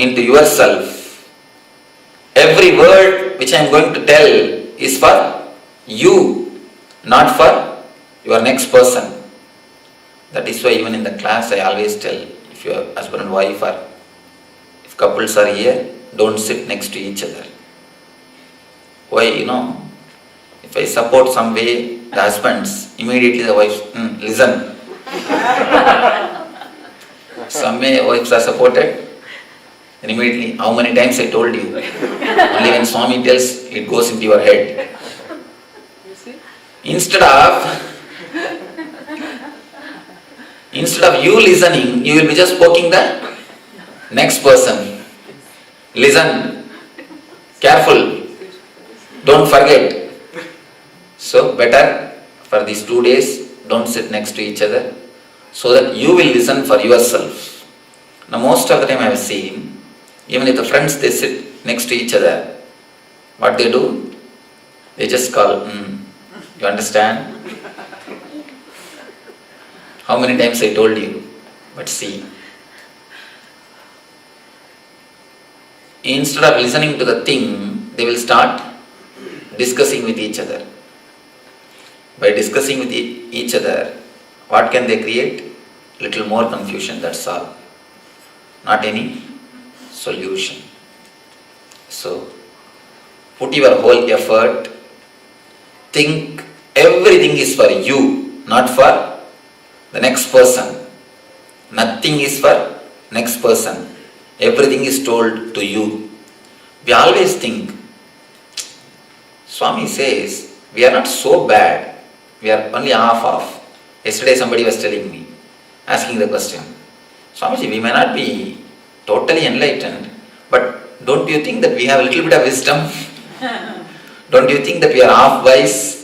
into yourself. Every word which I am going to tell is for you, not for your next person. That is why even in the class I always tell, if your husband and wife or if couples are here, don't sit next to each other. Why? If I support some way the husbands, immediately the wives, listen. Some way wives are supported, and immediately, how many times I told you? Only when Swami tells, it goes into your head. Instead of you listening, you will be just poking the next person. Listen. Careful. Don't forget. So better for these 2 days, don't sit next to each other, so that you will listen for yourself. Now most of the time I have seen, even if the friends they sit next to each other, what they do? They just call, you understand? How many times I told you? But see, instead of listening to the thing, they will start discussing with each other. By discussing with each other, what can they create? Little more confusion, that's all. Not any solution. So, put your whole effort. Think everything is for you, not for the next person. Nothing is for next person. Everything is told to you. We always think, Swami says, we are not so bad. We are only half. Yesterday somebody was telling me, asking the question, Swamiji, we may not be totally enlightened, but don't you think that we have a little bit of wisdom? Don't you think that we are half wise?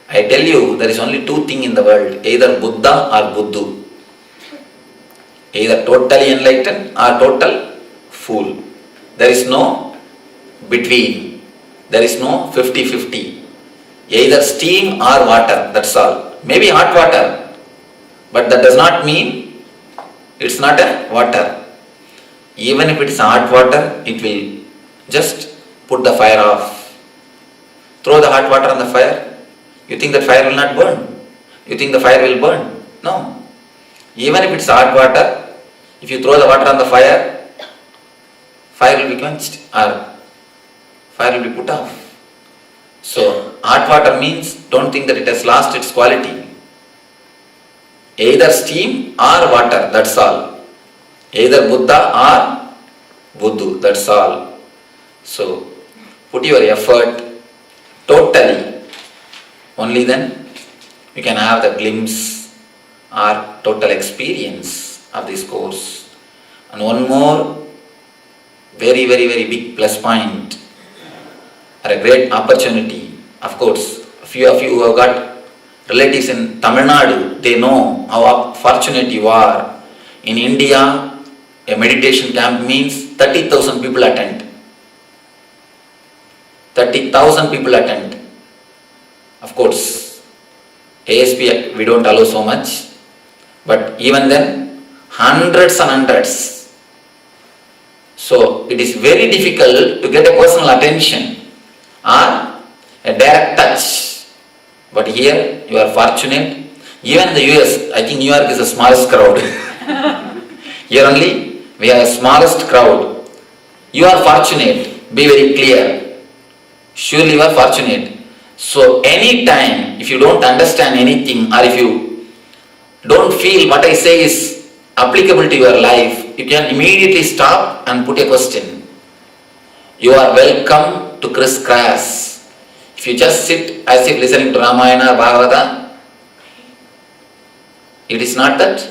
I tell you, there is only 2 things in the world, either Buddha or Buddhu. Either totally enlightened or total fool. There is no between. There is no 50-50. Either steam or water, that's all. Maybe hot water, but that does not mean it's not a water. Even if it is hot water, it will just put the fire off. Throw the hot water on the fire. You think that fire will not burn? You think the fire will burn? No. Even if it's hot water, if you throw the water on the fire, fire will be quenched or fire will be put off. So, hot water means don't think that it has lost its quality. Either steam or water, that's all. Either Buddha or Buddhu, that's all. So, put your effort totally. Only then you can have the glimpse or total experience of this course. And one more very big plus point or a great opportunity. Of course, a few of you who have got relatives in Tamil Nadu, they know how fortunate you are. In India, a meditation camp means 30,000 people attend. 30,000 people attend. Of course, ASP we don't allow so much, but even then, hundreds and hundreds. So, it is very difficult to get a personal attention or a direct touch. But here, you are fortunate. Even in the US, I think New York is the smallest crowd. Here only, we are the smallest crowd. You are fortunate. Be very clear. Surely you are fortunate. So, any time, if you don't understand anything or if you don't feel what I say is applicable to your life, you can immediately stop and put a question. You are welcome to Chris Crass. If you just sit as if listening to Ramayana or Bhagavata, it is not that.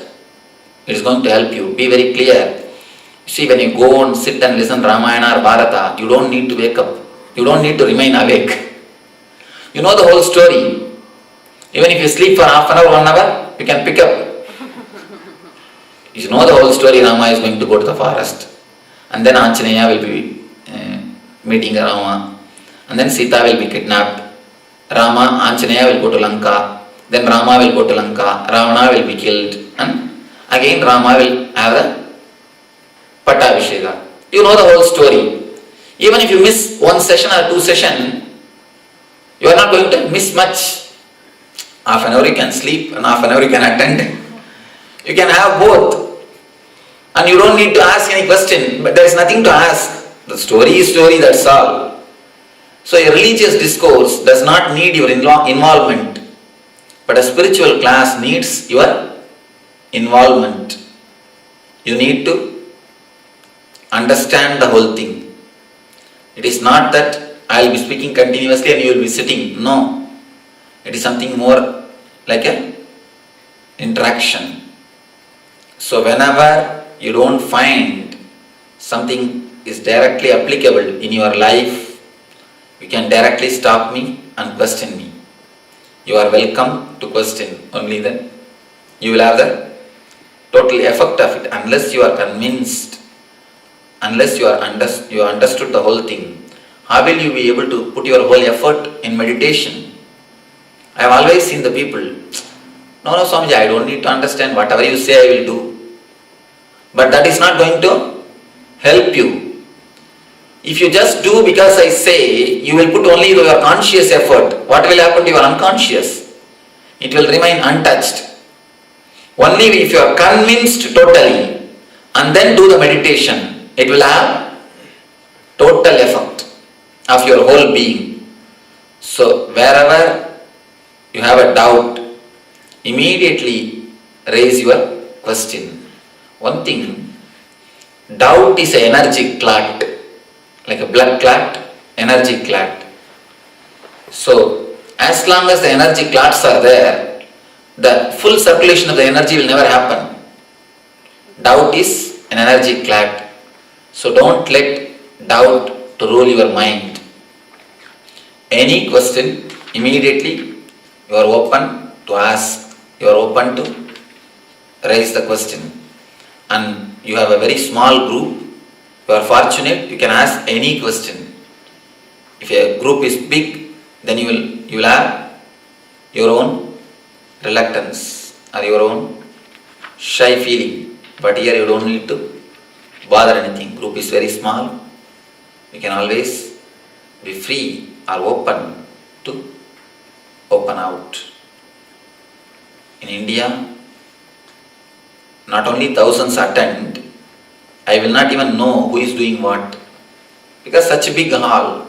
It is going to help you. Be very clear. See, when you go and sit and listen to Ramayana or Bharata, you don't need to wake up. You don't need to remain awake. You know the whole story. Even if you sleep for half an hour, 1 hour, you can pick up. You know the whole story. Rama is going to go to the forest. And then Anjaneya will be meeting Rama. And then Sita will be kidnapped. Anjaneya will go to Lanka. Then Rama will go to Lanka. Ravana will be killed. And again Rama will have the Pattabhisheka. You know the whole story. Even if you miss one session or two sessions, you are not going to miss much. Half an hour you can sleep and half an hour you can attend. You can have both. And you don't need to ask any question, but there is nothing to ask. The story is story, that's all. So a religious discourse does not need your involvement, but a spiritual class needs your involvement. You need to understand the whole thing. It is not that I will be speaking continuously and you will be sitting. No. It is something more like an interaction. So whenever you don't find something is directly applicable in your life, you can directly stop me and question me. You are welcome to question, only then you will have the total effect of it. Unless you are convinced, unless you understood the whole thing, how will you be able to put your whole effort in meditation? I have always seen the people, no Swamiji, I don't need to understand, whatever you say I will do. But that is not going to help you. If you just do because I say, you will put only your conscious effort. What will happen to your unconscious? It will remain untouched. Only if you are convinced totally and then do the meditation, it will have total effect of your whole being. So wherever you have a doubt, immediately raise your question. One thing, doubt is an energy clot, like a blood clot, energy clot. So as long as the energy clots are there, the full circulation of the energy will never happen. Doubt is an energy clot. So don't let doubt to rule your mind. Any question, immediately you are open to ask, you are open to raise the question. And you have a very small group, you are fortunate, you can ask any question. If a group is big, then you will have your own reluctance or your own shy feeling. But here you don't need to bother anything. Group is very small, you can always be free or open to open out. In India, not only thousands attend, I will not even know who is doing what. Because such a big hall,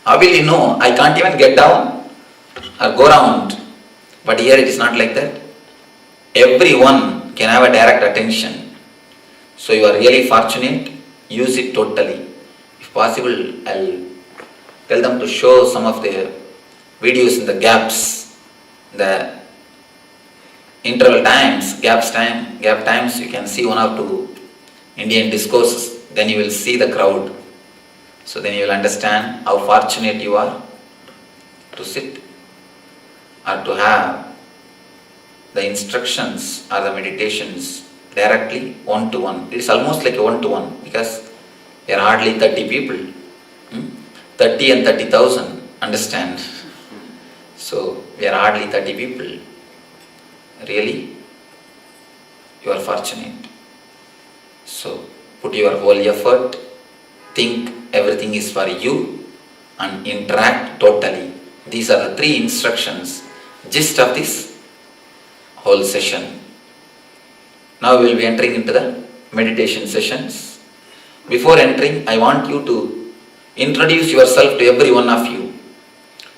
how will you know? I can't even get down or go round. But here it is not like that. Everyone can have a direct attention. So you are really fortunate, use it totally. If possible, I'll tell them to show some of their videos in the gaps, the interval times, gap times, you can see one or two Indian discourses, then you will see the crowd. So then you will understand how fortunate you are to sit or to have the instructions or the meditations directly one-to-one. It is almost like a one-to-one because there are hardly 30 people. 30 and 30,000, understand? So we are hardly 30 people. Really, you are fortunate. So put your whole effort, think everything is for you and interact totally. These are the 3 instructions, gist of this whole session. Now we will be entering into the meditation sessions. Before entering, I want you to introduce yourself to every one of you.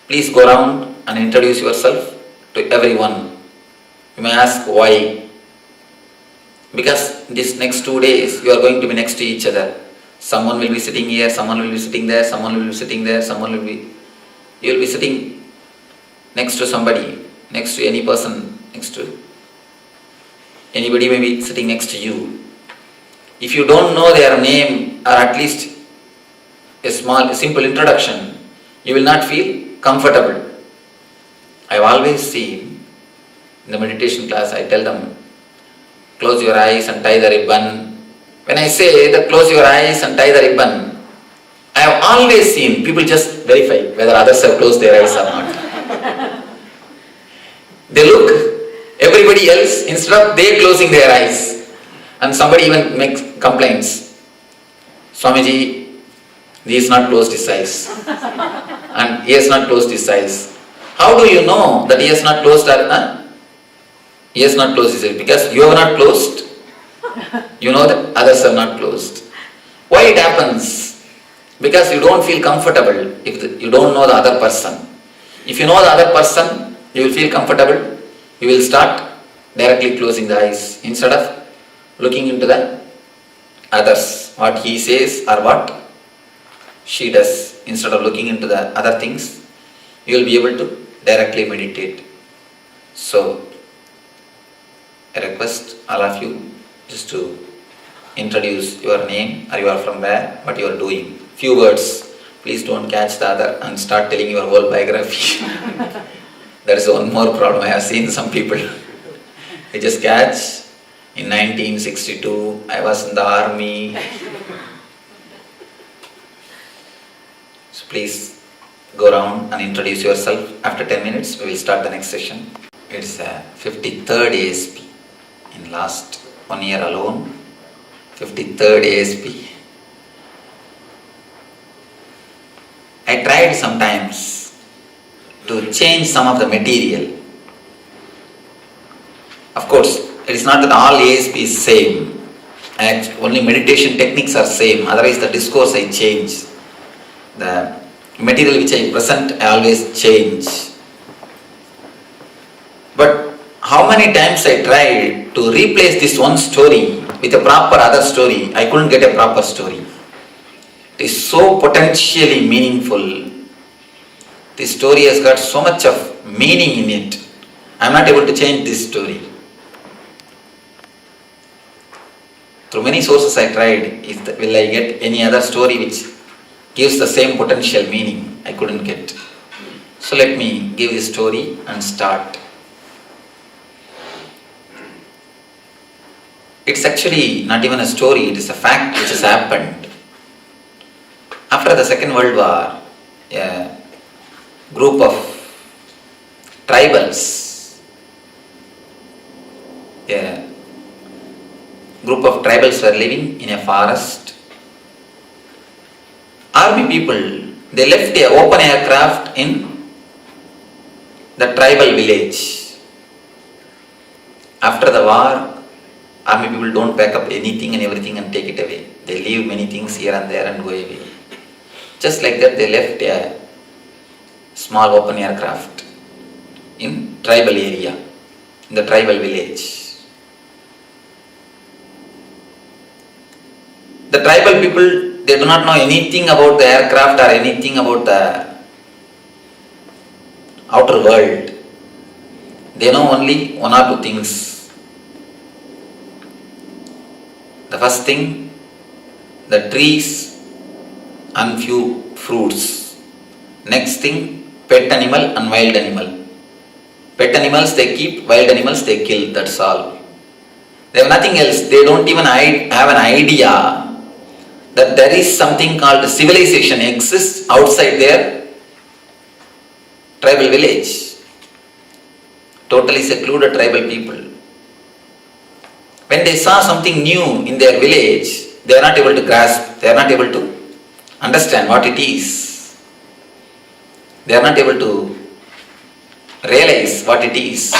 Please go around and introduce yourself to everyone. You may ask why. Because these next 2 days you are going to be next to each other. Someone will be sitting here, someone will be sitting there, someone will be sitting there, you will be sitting next to somebody, next to any person, next to anybody may be sitting next to you. If you don't know their name or at least a simple introduction, you will not feel comfortable. I have always seen in the meditation class, I tell them, close your eyes and tie the ribbon. When I say that close your eyes and tie the ribbon, I have always seen people just verify whether others have closed their eyes or not. They look, everybody else, instead of they closing their eyes, and somebody even makes complaints. Swamiji, he has not closed his eyes. And he has not closed his eyes. How do you know that he has not closed He has not closed his eyes. Because you have not closed. You know that others have not closed. Why it happens? Because you don't feel comfortable if you don't know the other person. If you know the other person, you will feel comfortable. You will start directly closing the eyes instead of looking into the others, what he says or what she does. Instead of looking into the other things, you will be able to directly meditate. So, I request all of you just to introduce your name, or you are from where, what you are doing. Few words. Please don't catch the other and start telling your whole biography. There is one more problem. I have seen some people. They just catch, in 1962, I was in the army. So please go around and introduce yourself. After 10 minutes, we will start the next session. It's a 53rd ASP. In last 1 year alone, 53rd ASP. I tried sometimes to change some of the material. Of course, it is not that all ASP is same. Only meditation techniques are same. Otherwise, the discourse I change. The material which I present, I always change. But how many times I tried to replace this one story with a proper other story, I couldn't get a proper story. It is so potentially meaningful. This story has got so much of meaning in it. I am not able to change this story. Through many sources I tried, will I get any other story which gives the same potential meaning? I couldn't get. So let me give the story and start. It's actually not even a story, it is a fact which has happened. After the Second World War, a group of tribals, were living in a forest. Army people, they left their open aircraft in the tribal village. After the war, army people don't pack up anything and everything and take it away. They leave many things here and there and go away. Just like that, they left a small open aircraft in tribal area, in the tribal village. The tribal people, they do not know anything about the aircraft or anything about the outer world. They know only one or two things. The first thing, the trees and few fruits. Next thing, pet animal and wild animal. Pet animals they keep, wild animals they kill, that's all. They have nothing else. They don't even have an idea that there is something called civilization exists outside their tribal village. Totally secluded tribal people. When they saw something new in their village, they are not able to grasp, they are not able to understand what it is. They are not able to realize what it is.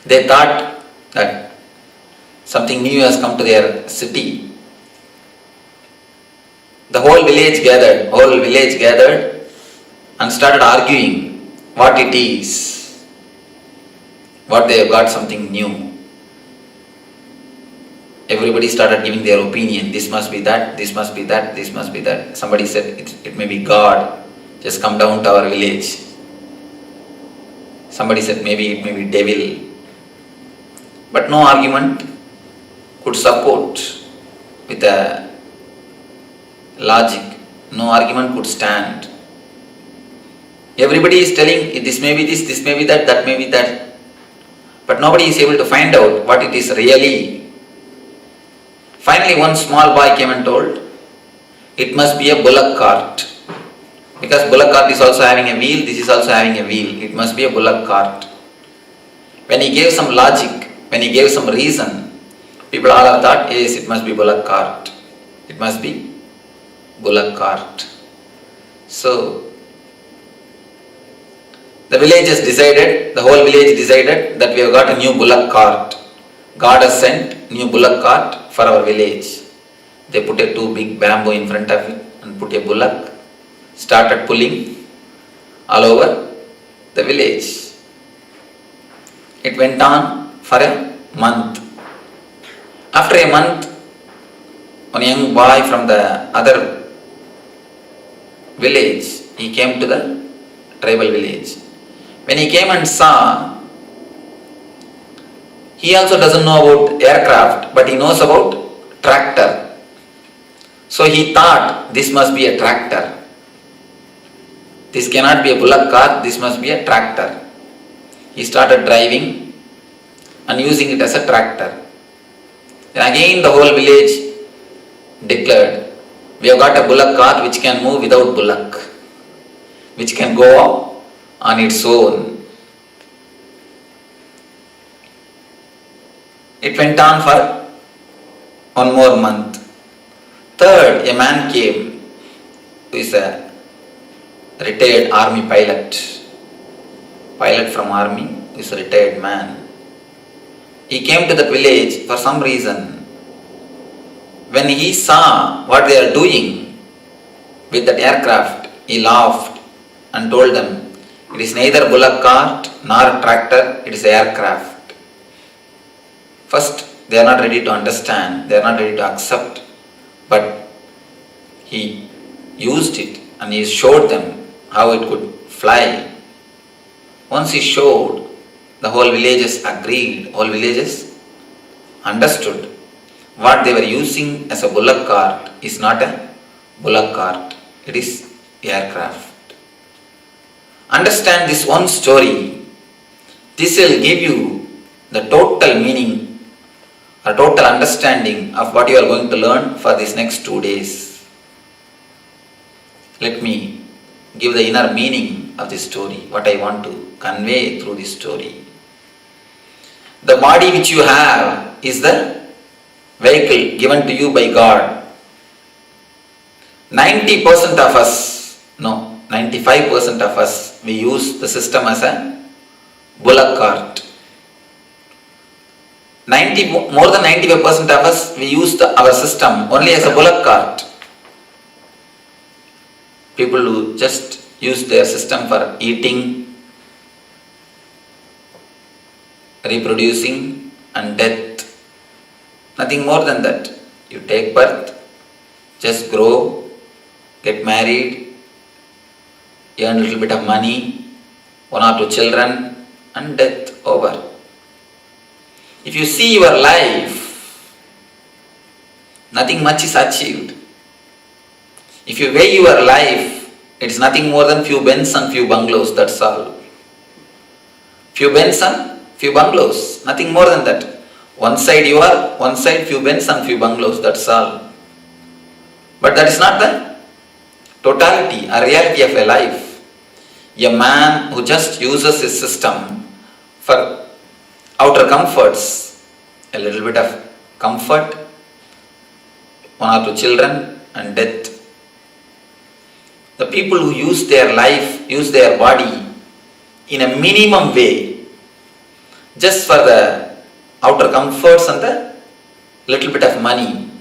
They thought that something new has come to their city. The whole village gathered and started arguing what it is, what they have got something new. Everybody started giving their opinion. This must be that, this must be that, this must be that. Somebody said it may be God, just come down to our village. Somebody said maybe it may be devil. But no argument could support with a logic. No argument could stand. Everybody is telling this may be this may be that may be that. But nobody is able to find out what it is really. Finally, one small boy came and told, it must be a bullock cart. Because bullock cart is also having a wheel, this is also having a wheel. It must be a bullock cart. When he gave some logic, when he gave some reason, people all have thought, yes, it must be bullock cart. It must be bullock cart. So the whole village decided that we have got a new bullock cart. God has sent new bullock cart for our village. They put a 2 big bamboo in front of it and put a bullock, started pulling all over the village. It went on for a month. After a month, one young boy from the other village, he came to the tribal village. When he came and saw, he also doesn't know about aircraft, but he knows about tractor. So he thought this must be a tractor. This cannot be a bullock cart, this must be a tractor. He started driving and using it as a tractor. Then again the whole village declared, we have got a bullock cart which can move without bullock, which can go on its own. It went on for one more month. Third, a man came who is a retired army pilot from army, who is a retired man. He came to the village for some reason. When he saw what they are doing with that aircraft, he laughed and told them, it is neither bullock cart nor tractor, it is aircraft. First, they are not ready to understand, they are not ready to accept, but he used it and he showed them how it could fly. Once he showed, the whole villages agreed, whole villages understood what they were using as a bullock cart is not a bullock cart, it is aircraft. Understand this one story. This will give you the total meaning or total understanding of what you are going to learn for these next 2 days. Let me give the inner meaning of this story, what I want to convey through this story. The body which you have is the vehicle given to you by God. 90% of us, no, 95% of us, we use the system as a bullock cart. More than 95% of us, we use our system only as a bullock cart. People who just use their system for eating, reproducing and death. Nothing more than that. You take birth, just grow, get married, earn a little bit of money, 1 or 2 children, and death over. If you see your life, nothing much is achieved. If you weigh your life, it is nothing more than few bens and few bungalows, that's all. Few bens and few bungalows, nothing more than that. One side you are, one side few bens and few bungalows, that's all. But that is not the totality or reality of a life. A man who just uses his system for outer comforts, a little bit of comfort, 1 or 2 children and death. The people who use their life, use their body in a minimum way, just for the outer comforts and the little bit of money,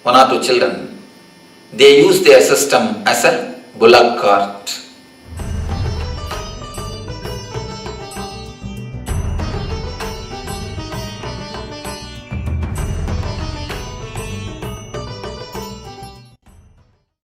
1 or 2 children, they use their system as a bullock cart.